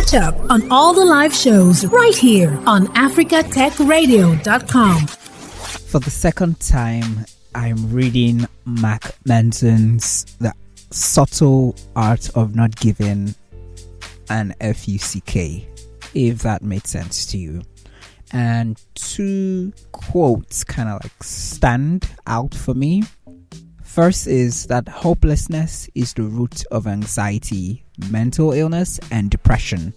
Catch up on all the live shows right here on africatechradio.com. For the second time, I'm reading Mark Manson's The Subtle Art of Not Giving an FUCK, if that made sense to you. And two quotes kind of like stand out for me. First is that hopelessness is the root of anxiety, mental illness, and depression.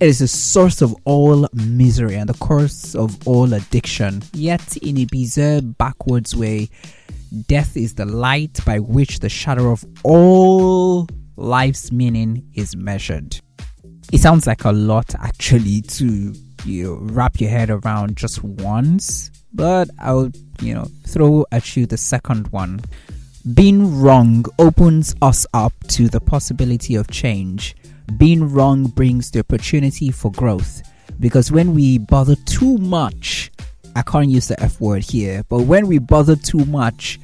It is the source of all misery and the cause of all addiction. Yet, in a bizarre, backwards way, death is the light by which the shadow of all life's meaning is measured. It sounds like a lot, actually, to wrap your head around just once, but I'll throw at you the second one. Being wrong opens us up to the possibility of change. Being wrong brings the opportunity for growth, because when we bother too much, I can't use the F word here, but when we bother too much,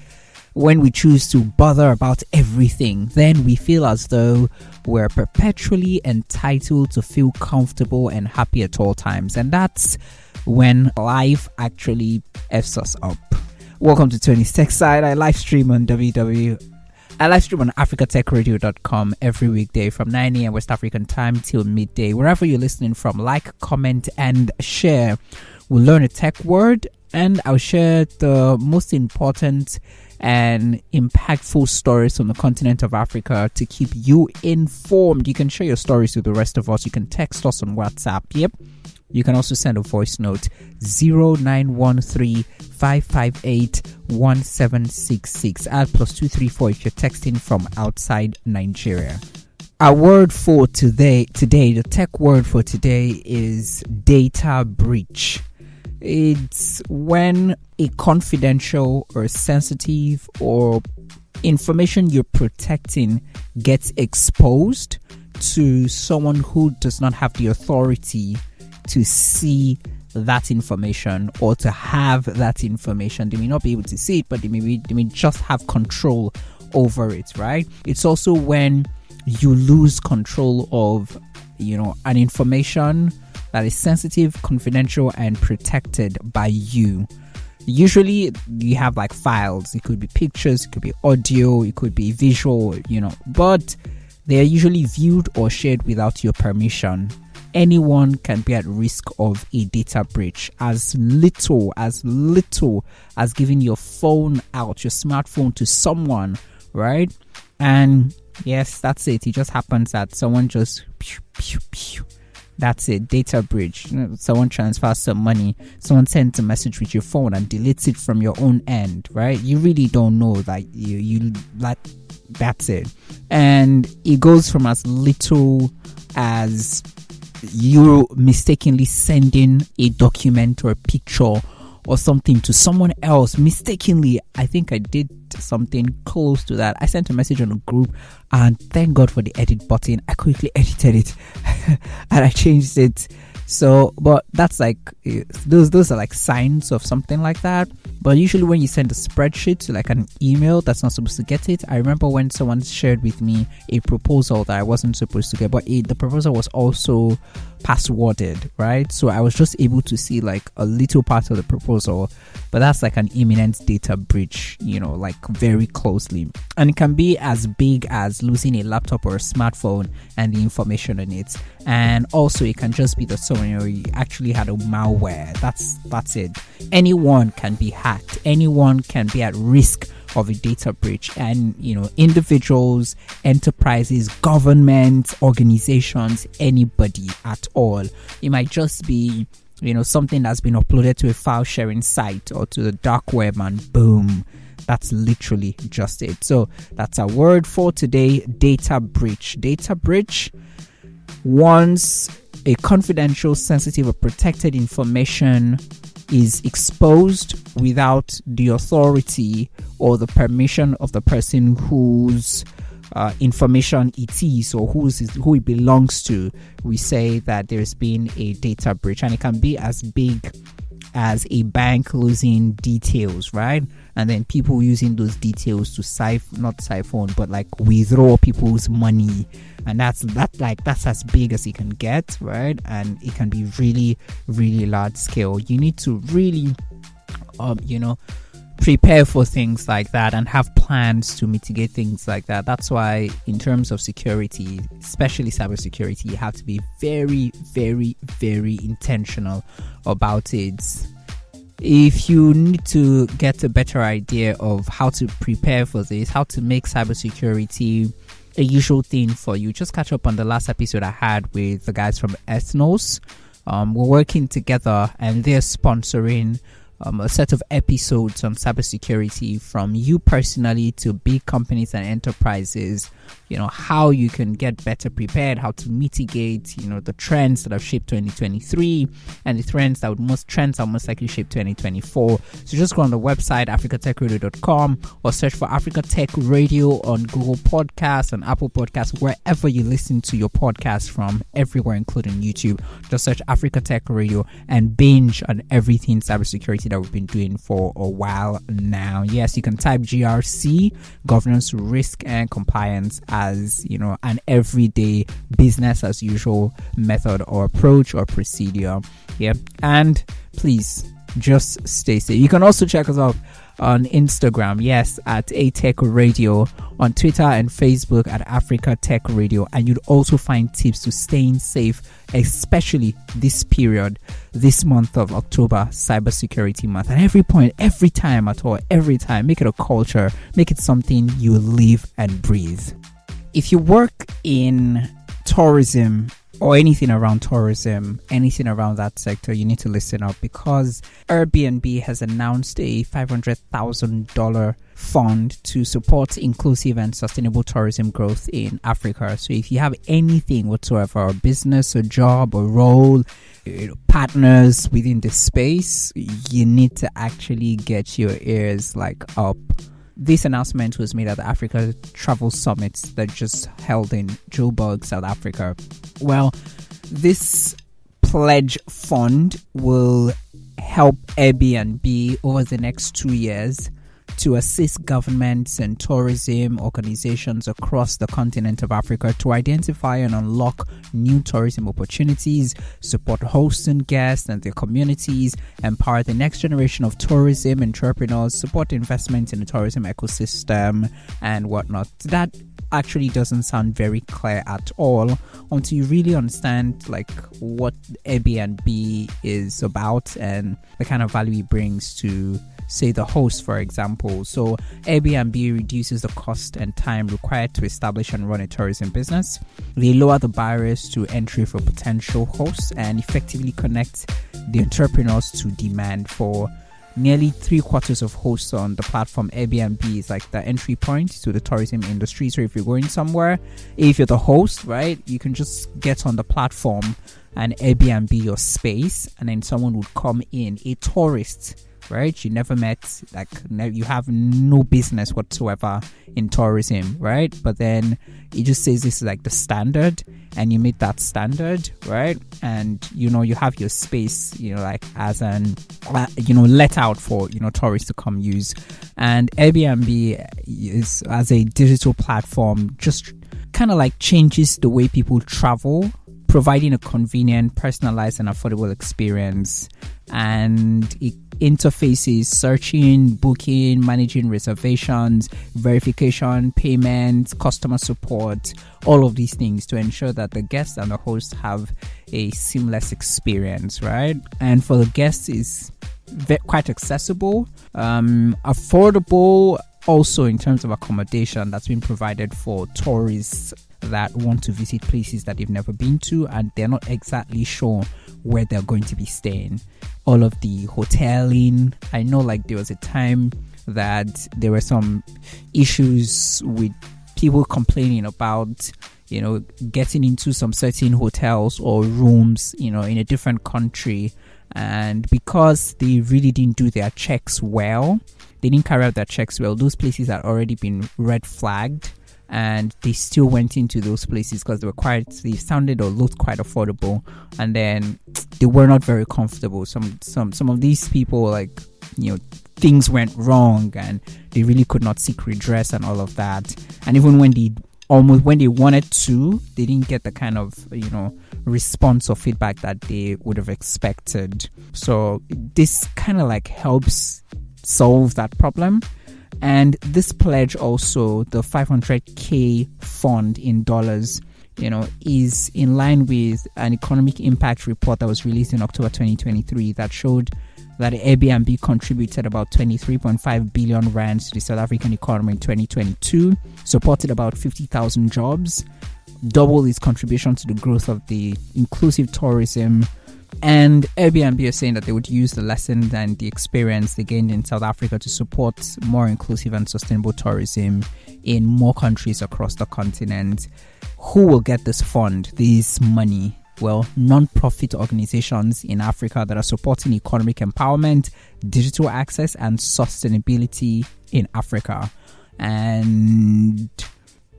when we choose to bother about everything, then we feel as though we're perpetually entitled to feel comfortable and happy at all times, and that's when life actually F's us up. Welcome to Tony's Tech Side. I live stream on africatechradio.com every weekday from 9 a.m. West African time till midday. Wherever you're listening from, like, comment, and share. We'll learn a tech word, and I'll share the most important and impactful stories from the continent of Africa to keep you informed. You can share your stories with the rest of us. You can text us on WhatsApp. Yep. You can also send a voice note 0913 558 1766. Add +234 if you're texting from outside Nigeria. Our word for today, the tech word for today is data breach. It's when a confidential or sensitive or information you're protecting gets exposed to someone who does not have the authority to see that information or to have that information. They may not be able to see it, but they may just have control over it, right? It's also when you lose control of an information that is sensitive, confidential, and protected by you. Usually you have like files. It could be pictures, it could be audio, it could be visual, but they are usually viewed or shared without your permission. Anyone can be at risk of a data breach, as little as giving your phone out, your smartphone, to someone, right? And yes, that's it. It just happens that someone just that's it, data breach. Someone transfers some money, someone sends a message with your phone and deletes it from your own end, right? You really don't know that that's it. And it goes from as little as you mistakenly sending a document or a picture or something to someone else mistakenly. I think I did something close to that. I sent a message on a group, and thank God for the edit button. I quickly edited it and I changed it. So, but that's like those are like signs of something like that. But usually when you send a spreadsheet to like an email that's not supposed to get it. I remember when someone shared with me a proposal that I wasn't supposed to get, but the proposal was also passworded, right? So I was just able to see like a little part of the proposal, but that's like an imminent data breach, like very closely. And it can be as big as losing a laptop or a smartphone and the information on it. And also it can just be that someone you actually had a malware. That's it. Anyone can be hacked. Anyone can be at risk of a data breach, and individuals, enterprises, governments, organizations, anybody at all. It might just be something that's been uploaded to a file sharing site or to the dark web, and boom, that's literally just it. So that's our word for today, data breach. Data breach, once a confidential, sensitive, or protected information is exposed without the authority or the permission of the person whose information it is or who it belongs to, we say that there's been a data breach. And it can be as big as a bank losing details, right? And then people using those details to not siphon, but like withdraw people's money. And that's as big as it can get, right? And it can be really, really large scale. You need to really, prepare for things like that and have plans to mitigate things like that. That's why in terms of security, especially cybersecurity, you have to be very, very, very intentional about it. If you need to get a better idea of how to prepare for this, how to make cybersecurity a usual thing for you, just catch up on the last episode I had with the guys from Ethnos. We're working together and they're sponsoring a set of episodes on cybersecurity from you personally to big companies and enterprises. How you can get better prepared, how to mitigate, the trends that have shaped 2023 and the trends that are most likely shape 2024. So just go on the website africatechradio.com or search for Africa Tech Radio on Google Podcasts and Apple Podcasts, wherever you listen to your podcast from, everywhere including YouTube. Just search Africa Tech Radio and binge on everything cybersecurity that we've been doing for a while now. Yes, you can type GRC, governance, risk and compliance, as an everyday business as usual method or approach or procedure. And please just stay safe. You can also check us out on Instagram, yes, at ATech Radio, on Twitter and Facebook at Africa Tech Radio, and you'd also find tips to staying safe, especially this period, this month of October, Cybersecurity Month. At every point, every time, make it a culture, make it something you live and breathe. If you work in tourism or anything around tourism, anything around that sector, you need to listen up, because Airbnb has announced a $500,000 fund to support inclusive and sustainable tourism growth in Africa. So if you have anything whatsoever, a business, a job, a role, partners within the space, you need to actually get your ears up. This announcement was made at the Africa Travel Summit that just held in Joburg, South Africa. Well, this pledge fund will help Airbnb over the next 2 years to assist governments and tourism organizations across the continent of Africa to identify and unlock new tourism opportunities, support hosts and guests and their communities, empower the next generation of tourism entrepreneurs, support investment in the tourism ecosystem and whatnot. That actually doesn't sound very clear at all until you really understand what Airbnb is about and the kind of value it brings to, say, the host, for example. So Airbnb reduces the cost and time required to establish and run a tourism business. They lower the barriers to entry for potential hosts and effectively connect the entrepreneurs to demand. For nearly 3/4 of hosts on the platform, Airbnb is the entry point to the tourism industry. So if you're going somewhere, if you're the host, right, you can just get on the platform and Airbnb your space, and then someone would come in, a tourist, right, you never met, you have no business whatsoever in tourism, right? But then it just says this is the standard, and you meet that standard, right? And you have your space, as an let out for tourists to come use. And Airbnb is, as a digital platform, just kind of changes the way people travel, providing a convenient, personalized and affordable experience. And it interfaces searching, booking, managing reservations, verification, payments, customer support, all of these things to ensure that the guests and the host have a seamless experience, right? And for the guests, is quite accessible, affordable, also in terms of accommodation that's been provided for tourists that want to visit places that they've never been to and they're not exactly sure where they're going to be staying. All of the hoteling, I know there was a time that there were some issues with people complaining about getting into some certain hotels or rooms in a different country, and because they really didn't do their checks well, they didn't carry out their checks well, those places had already been red flagged and they still went into those places because they sounded or looked quite affordable, and then they were not very comfortable. Some of these people, like, things went wrong and they really could not seek redress and all of that. And even when they wanted to, they didn't get the kind of response or feedback that they would have expected. So this kind of like helps solve that problem. And this pledge also, the 500k fund in dollars, is in line with an economic impact report that was released in October 2023 that showed that Airbnb contributed about 23.5 billion rands to the South African economy in 2022, supported about 50,000 jobs, double its contribution to the growth of the inclusive tourism. And Airbnb is saying that they would use the lessons and the experience they gained in South Africa to support more inclusive and sustainable tourism in more countries across the continent. Who will get this fund, this money? Well, non-profit organizations in Africa that are supporting economic empowerment, digital access, and sustainability in Africa. And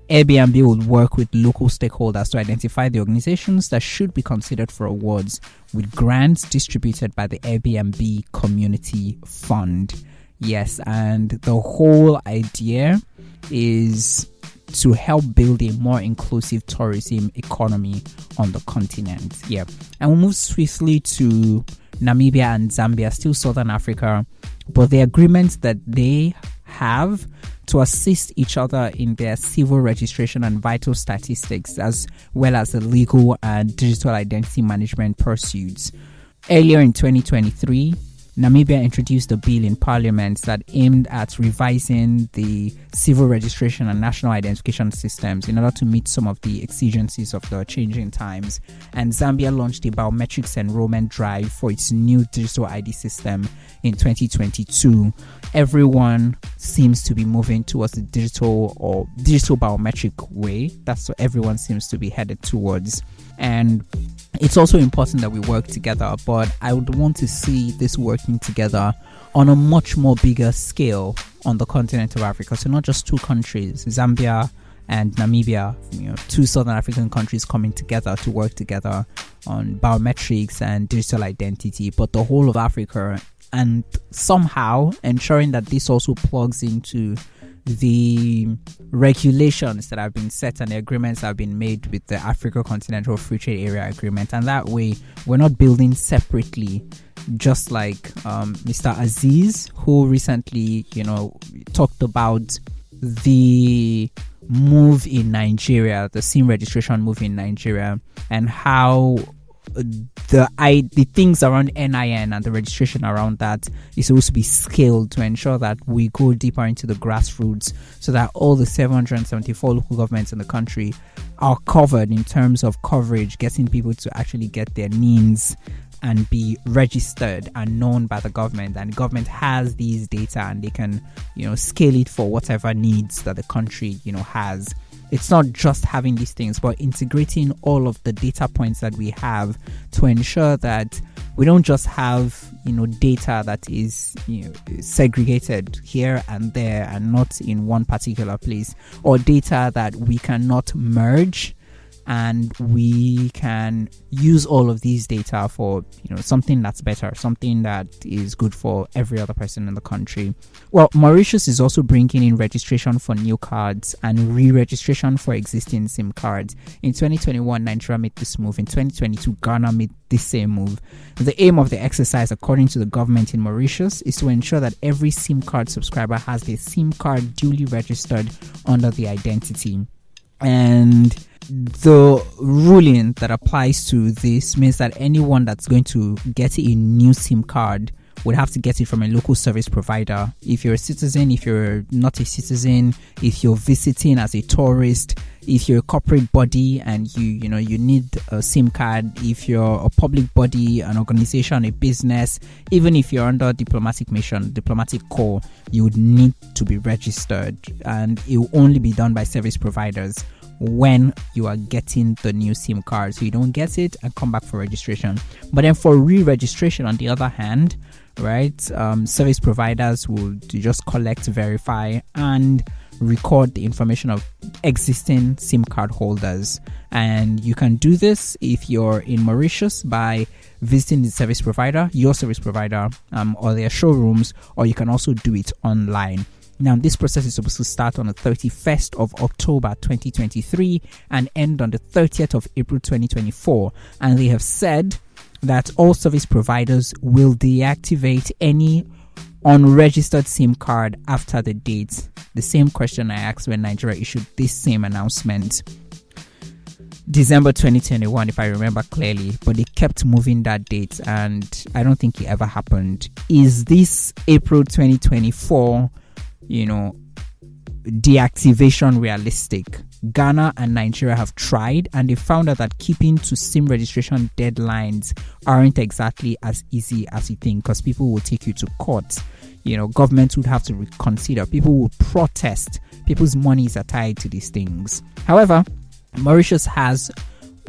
Airbnb will work with local stakeholders to identify the organizations that should be considered for awards, with grants distributed by the Airbnb Community Fund. Yes, and the whole idea is to help build a more inclusive tourism economy on the continent. Yeah, and we'll move swiftly to Namibia and Zambia, still Southern Africa, but the agreements that they have to assist each other in their civil registration and vital statistics, as well as the legal and digital identity management pursuits. Earlier in 2023, Namibia introduced a bill in parliament that aimed at revising the civil registration and national identification systems in order to meet some of the exigencies of the changing times. And Zambia launched a biometrics enrollment drive for its new digital ID system in 2022. Everyone seems to be moving towards the digital biometric way. That's what everyone seems to be headed towards. And it's also important that we work together, but I would want to see this working together on a much more bigger scale on the continent of Africa. So not just two countries, Zambia and Namibia, two Southern African countries coming together to work together on biometrics and digital identity, but the whole of Africa, and somehow ensuring that this also plugs into the regulations that have been set and the agreements that have been made with the Africa Continental Free Trade Area Agreement. And that way, we're not building separately, just like Mr. Aziz, who recently, talked about the move in Nigeria, the SIM registration move in Nigeria, and how the things around NIN and the registration around that is supposed to be scaled to ensure that we go deeper into the grassroots, so that all the 774 local governments in the country are covered in terms of coverage, getting people to actually get their NINs and be registered and known by the government, and the government has these data and they can scale it for whatever needs that the country has. It's not just having these things, but integrating all of the data points that we have to ensure that we don't just have, data that is, segregated here and there and not in one particular place, or data that we cannot merge, and we can use all of these data for something that's better, something that is good for every other person in the country. Well, Mauritius is also bringing in registration for new cards and re-registration for existing SIM cards. In 2021, Nigeria made this move. In 2022, Ghana made the same move. The aim of the exercise, according to the government in Mauritius, is to ensure that every SIM card subscriber has their SIM card duly registered under the identity. And the ruling that applies to this means that anyone that's going to get a new SIM card would have to get it from a local service provider. If you're a citizen, if you're not a citizen, if you're visiting as a tourist, if you're a corporate body and you need a SIM card, if you're a public body, an organization, a business, even if you're under diplomatic mission, diplomatic corps, you would need to be registered, and it will only be done by service providers when you are getting the new SIM card. So you don't get it and come back for registration. But then for re-registration, on the other hand, right, service providers will just collect, verify, and record the information of existing SIM card holders. And you can do this if you're in Mauritius by visiting the service provider, your service provider, or their showrooms, or you can also do it online. Now, this process is supposed to start on the 31st of October 2023 and end on the 30th of April 2024. And they have said that all service providers will deactivate any unregistered SIM card after the date. The same question I asked when Nigeria issued this same announcement. December 2021, if I remember clearly, but they kept moving that date and I don't think it ever happened. Is this April 2024, deactivation realistic? Ghana and Nigeria have tried and they found out that keeping to SIM registration deadlines aren't exactly as easy as you think, because people will take you to court. Governments would have to reconsider. People will protest. People's monies are tied to these things. However, Mauritius has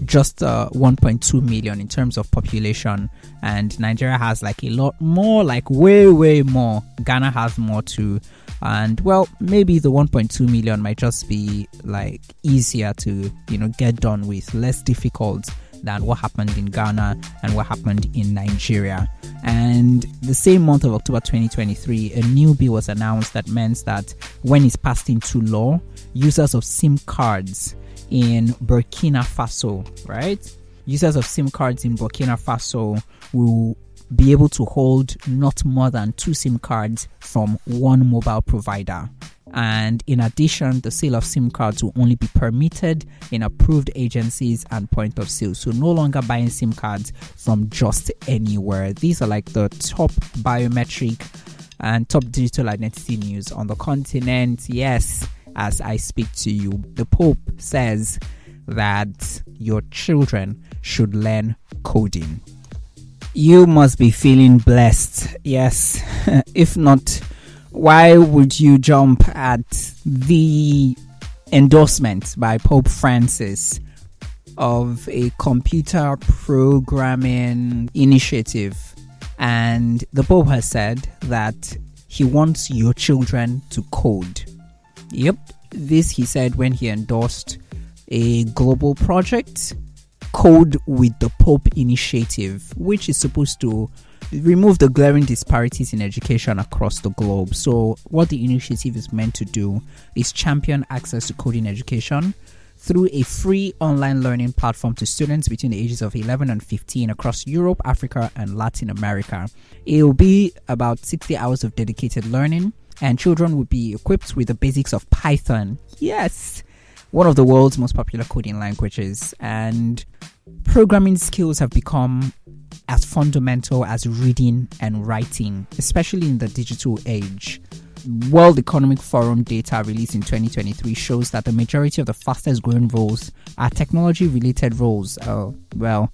just 1.2 million in terms of population, and Nigeria has like a lot more, like way more. Ghana has more too, and well, maybe the 1.2 million might just be like easier to get done with, less difficult than what happened in Ghana and what happened in Nigeria. And the same month of October 2023, a new bill was announced that meant that when it's passed into law, users of SIM cards in Burkina Faso, right? Users of SIM cards in Burkina Faso will be able to hold not more than 2 SIM cards from one mobile provider. And in addition, the sale of SIM cards will only be permitted in approved agencies and point of sale. So no longer buying SIM cards from just anywhere. These are like the top biometric and top digital identity news on the continent. Yes, as I speak to you, the Pope says that your children should learn coding. You must be feeling blessed. Yes. If not, why would you jump at the endorsement by Pope Francis of a computer programming initiative? And the Pope has said that he wants your children to code. Yep, this he said when he endorsed a global project, Code with the Pope initiative, which is supposed to remove the glaring disparities in education across the globe. So what the initiative is meant to do is champion access to coding education through a free online learning platform to students between the ages of 11 and 15 across Europe, Africa, and Latin America. It will be about 60 hours of dedicated learning, and children will be equipped with the basics of Python. Yes, one of the world's most popular coding languages. And programming skills have become as fundamental as reading and writing, especially in the digital age. World Economic Forum data released in 2023 shows that the majority of the fastest growing roles are technology-related roles. Well,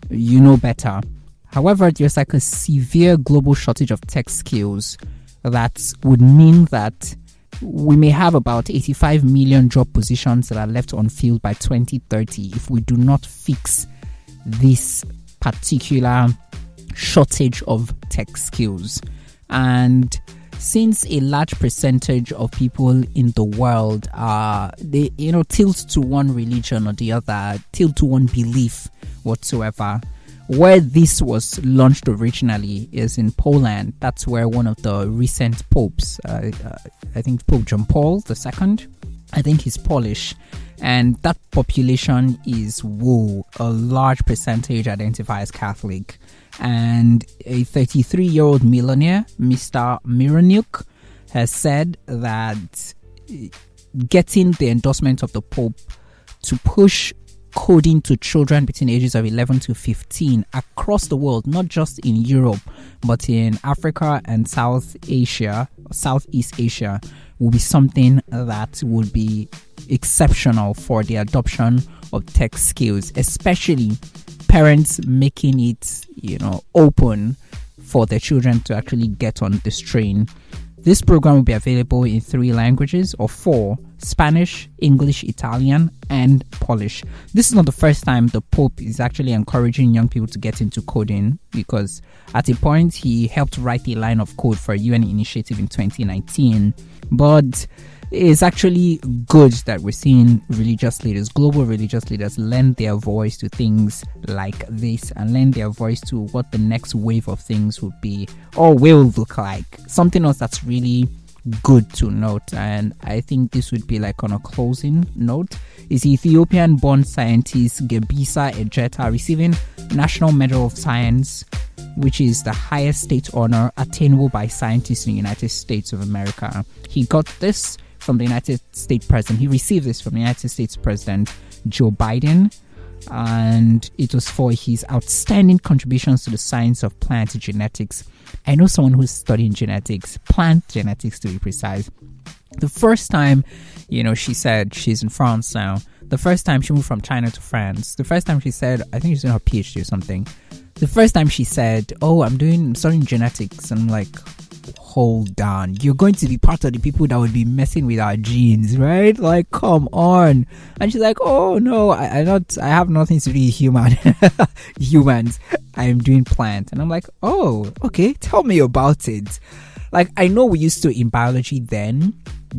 you know better. However, there's like a severe global shortage of tech skills that would mean that we may have about 85 million job positions that are left unfilled by 2030 if we do not fix this particular shortage of tech skills. And since a large percentage of people in the world they tilt to one religion or the other, tilt to one belief whatsoever, where this was launched originally is in Poland. That's where one of the recent popes, I think Pope John Paul II, I think he's Polish, and that population is a large percentage identify as Catholic. And a 33-year-old millionaire, Mr. Mironuk, has said that getting the endorsement of the Pope to push coding to children between the ages of 11 to 15 across the world, not just in Europe, but in Africa and Southeast Asia, will be something that would be exceptional for the adoption of tech skills, especially parents making it, open for their children to actually get on this train. This program will be available in 3 languages or 4: Spanish, English, Italian, and Polish. This is not the first time the Pope is actually encouraging young people to get into coding, because at a point he helped write a line of code for a UN initiative in 2019. But it's actually good that we're seeing religious leaders, global religious leaders, lend their voice to things like this and lend their voice to what the next wave of things would be or will look like. Something else that's really good to note, and I think this would be like on a closing note, is Ethiopian born scientist Gebia receiving National Medal of Science, which is the highest state honor attainable by scientists in the United States of America. He got this from the United States President. He received this from the United States President Joe Biden, and it was for his outstanding contributions to the science of plant genetics. I know someone who's studying genetics, plant genetics to be precise. The first time, she said she's in France now. The first time she moved from China to France. The first time she said, I think she's doing her PhD or something. The first time she said, I'm studying genetics. And I'm like, hold on. You're going to be part of the people that would be messing with our genes, right? Like, come on. And she's like, oh no, I have nothing to do with humans. I'm doing plant. And I'm like, oh, okay, tell me about it. Like, I know we used to in biology then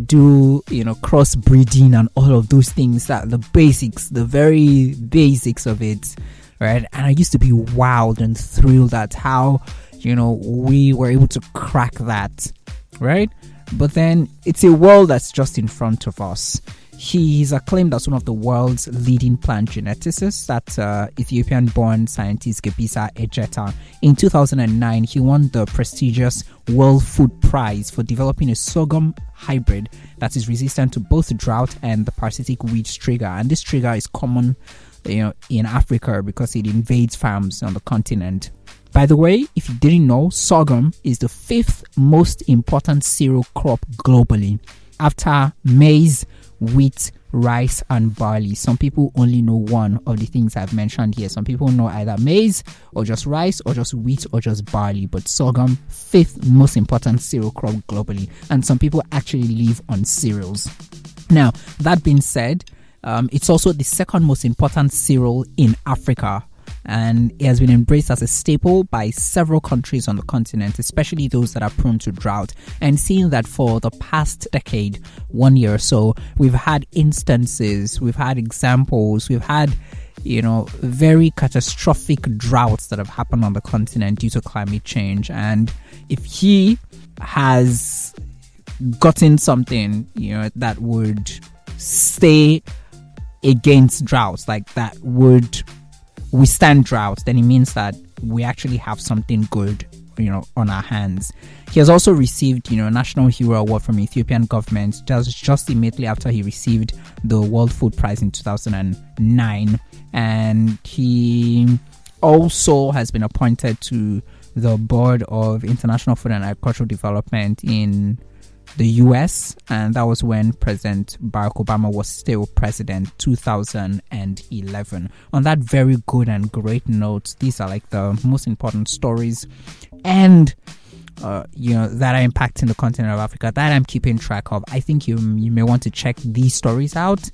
do, crossbreeding and all of those things, that the basics, the very basics of it, right? And I used to be wowed and thrilled at how, we were able to crack that, right? But then it's a world that's just in front of us. He's acclaimed as one of the world's leading plant geneticists. That's Ethiopian-born scientist Gebia. In 2009, he won the prestigious World Food Prize for developing a sorghum hybrid that is resistant to both drought and the parasitic weed trigger. And this trigger is common, in Africa because it invades farms on the continent. By the way, if you didn't know, sorghum is the 5th most important cereal crop globally, after maize, wheat, rice, and barley. Some people only know one of the things I've mentioned here. Some people know either maize, or just rice, or just wheat, or just barley. But sorghum, 5th most important cereal crop globally. And some people actually live on cereals. Now, that being said, it's also the 2nd most important cereal in Africa. And it has been embraced as a staple by several countries on the continent, especially those that are prone to drought. And seeing that for the past decade, 1 year or so, we've had instances, we've had examples, we've had, very catastrophic droughts that have happened on the continent due to climate change. And if he has gotten something, that would stay against droughts, like that would withstand drought, then it means that we actually have something good, on our hands. He has also received, a National Hero Award from the Ethiopian government just immediately after he received the World Food Prize in 2009. And he also has been appointed to the Board of International Food and Agricultural Development in the US, and that was when President Barack Obama was still president, 2011. On that very good and great note, these are like the most important stories and that are impacting the continent of Africa that I'm keeping track of. I think you may want to check these stories out.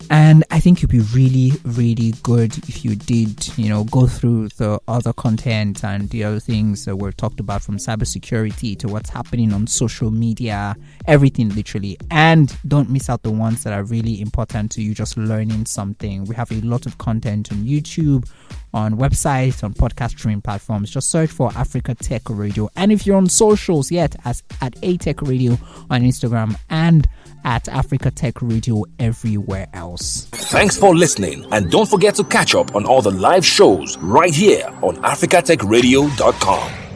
And I think it'd be really, really good if you did, go through the other content and the other things that were talked about, from cybersecurity to what's happening on social media, everything literally. And don't miss out the ones that are really important to you, just learning something. We have a lot of content on YouTube, on websites, on podcast streaming platforms. Just search for Africa Tech Radio. And if you're on socials yet, as at ATech Radio on Instagram and at Africa Tech Radio everywhere else. Thanks for listening, and don't forget to catch up on all the live shows right here on africatechradio.com.